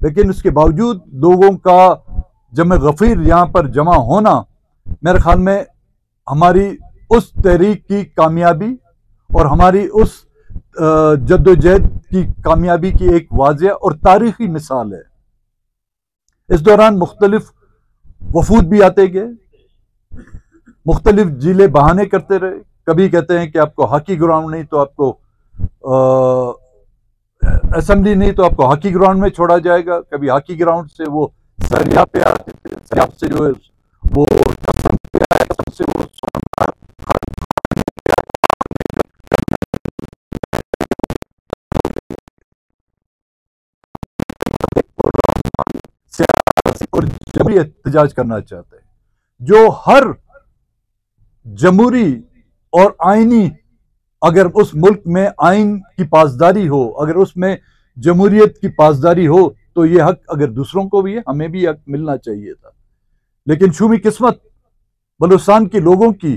لیکن اس کے باوجود لوگوں کا جمع غفیر یہاں پر جمع ہونا میرے خیال میں ہماری اس تحریک کی کامیابی اور ہماری اس جد و جہد کی کامیابی کی ایک واضح اور تاریخی مثال ہے۔ اس دوران مختلف وفود بھی آتے گئے، مختلف جیلے بہانے کرتے رہے، کبھی کہتے ہیں کہ آپ کو ہاکی گراؤنڈ نہیں تو آپ کو اسمبلی نہیں تو آپ کو ہاکی گراؤنڈ میں چھوڑا جائے گا، کبھی ہاکی گراؤنڈ سے وہ سریا پہ آتے تھے، سریا سے جو ہے وہ سے وہ سیاسی اور جمہوری احتجاج کرنا چاہتے ہیں، جو ہر جمہوری اور آئینی، اگر اس ملک میں آئین کی پاسداری ہو، اگر اس میں جمہوریت کی پاسداری ہو تو یہ حق اگر دوسروں کو بھی ہے ہمیں بھی حق ملنا چاہیے تھا۔ لیکن شومی قسمت بلوچستان کے لوگوں کی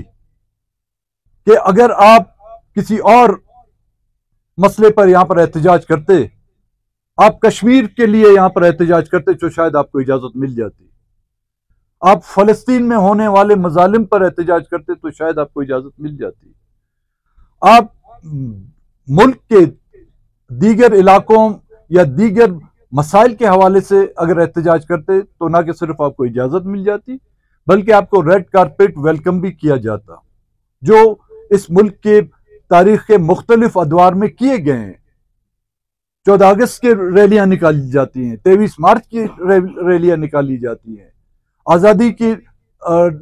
کہ اگر آپ کسی اور مسئلے پر یہاں پر احتجاج کرتے، آپ کشمیر کے لیے یہاں پر احتجاج کرتے تو شاید آپ کو اجازت مل جاتی، آپ فلسطین میں ہونے والے مظالم پر احتجاج کرتے تو شاید آپ کو اجازت مل جاتی، آپ ملک کے دیگر علاقوں یا دیگر مسائل کے حوالے سے اگر احتجاج کرتے تو نہ کہ صرف آپ کو اجازت مل جاتی بلکہ آپ کو ریڈ کارپیٹ ویلکم بھی کیا جاتا، جو اس ملک کے تاریخ کے مختلف ادوار میں کیے گئے ہیں۔ 14 اگست کے ریلیاں نکالی جاتی ہیں، 23 مارچ کی ریلیاں نکالی جاتی ہیں، آزادی کی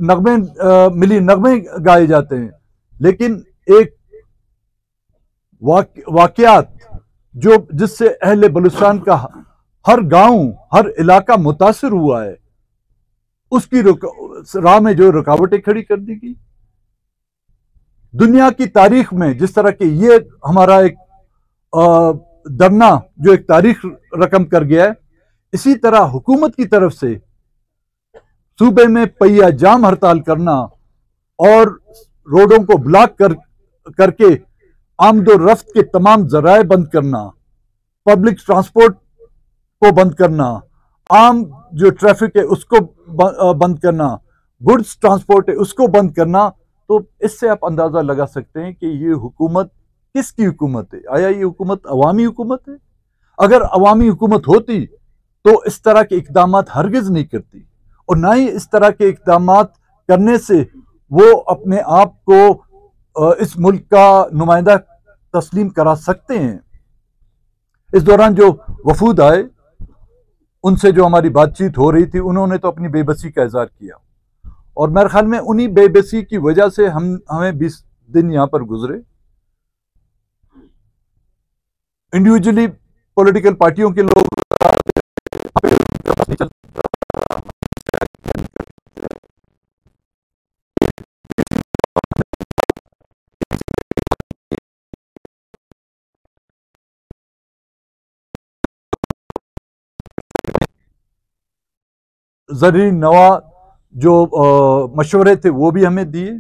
نغمے ملی نغمے گائے جاتے ہیں، لیکن ایک واقعات جو جس سے اہل بلوچستان کا ہر گاؤں ہر علاقہ متاثر ہوا ہے، اس کی راہ میں جو رکاوٹیں کھڑی کر دی گئی۔ دنیا کی تاریخ میں جس طرح کہ یہ ہمارا ایک دھرنا جو ایک تاریخ رقم کر گیا ہے، اسی طرح حکومت کی طرف سے صوبے میں پہیہ جام ہڑتال کرنا اور روڈوں کو بلاک کر کے آمد و رفت کے تمام ذرائع بند کرنا، پبلک ٹرانسپورٹ کو بند کرنا، عام جو ٹریفک ہے اس کو بند کرنا، گڈز ٹرانسپورٹ ہے اس کو بند کرنا، تو اس سے آپ اندازہ لگا سکتے ہیں کہ یہ حکومت کس کی حکومت ہے؟ آیا یہ حکومت عوامی حکومت ہے؟ اگر عوامی حکومت ہوتی تو اس طرح کے اقدامات ہرگز نہیں کرتی، اور نہ ہی اس طرح کے اقدامات کرنے سے وہ اپنے آپ کو اس ملک کا نمائندہ تسلیم کرا سکتے ہیں۔ اس دوران جو وفود آئے ان سے جو ہماری بات چیت ہو رہی تھی، انہوں نے تو اپنی بے بسی کا اظہار کیا، اور میرے خیال میں انہی بے بسی کی وجہ سے ہمیں 20 دن یہاں پر گزرے۔ انڈیویجولی پولیٹیکل پارٹیوں کے لوگ زرعی نوا جو مشورے تھے وہ بھی ہمیں دیے۔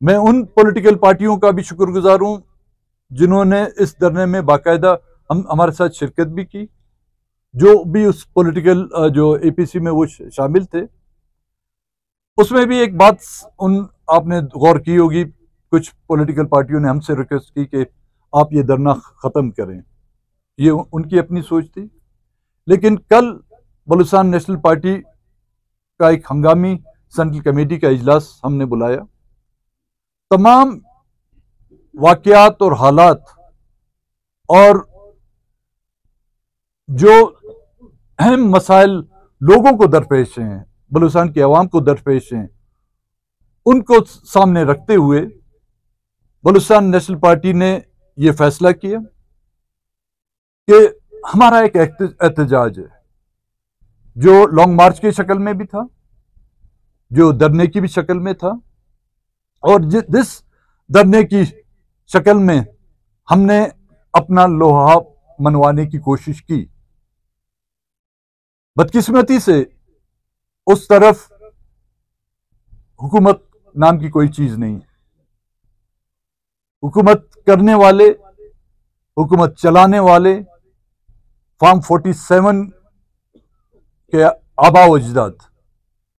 میں ان پولیٹیکل پارٹیوں کا بھی شکر گزار ہوں جنہوں نے اس دھرنے میں باقاعدہ ہمارے ساتھ شرکت بھی کی، جو بھی اس پولیٹیکل جو اے پی سی میں وہ شامل تھے۔ اس میں بھی ایک بات آپ نے غور کی ہوگی، کچھ پولیٹیکل پارٹیوں نے ہم سے ریکویسٹ کی کہ آپ یہ دھرنا ختم کریں، یہ ان کی اپنی سوچ تھی۔ لیکن کل بلوچستان نیشنل پارٹی کا ایک ہنگامی سینٹرل کمیٹی کا اجلاس ہم نے بلایا، تمام واقعات اور حالات اور جو اہم مسائل لوگوں کو درپیش ہیں، بلوچستان کے عوام کو درپیش ہیں، ان کو سامنے رکھتے ہوئے بلوچستان نیشنل پارٹی نے یہ فیصلہ کیا کہ ہمارا ایک احتجاج ہے جو لانگ مارچ کی شکل میں بھی تھا، جو دھرنے کی بھی شکل میں تھا، اور جس دھرنے کی شکل میں ہم نے اپنا لوہا منوانے کی کوشش کی، بدقسمتی سے اس طرف حکومت نام کی کوئی چیز نہیں ہے۔ حکومت کرنے والے، حکومت چلانے والے فارم 47 کے آبا و اجداد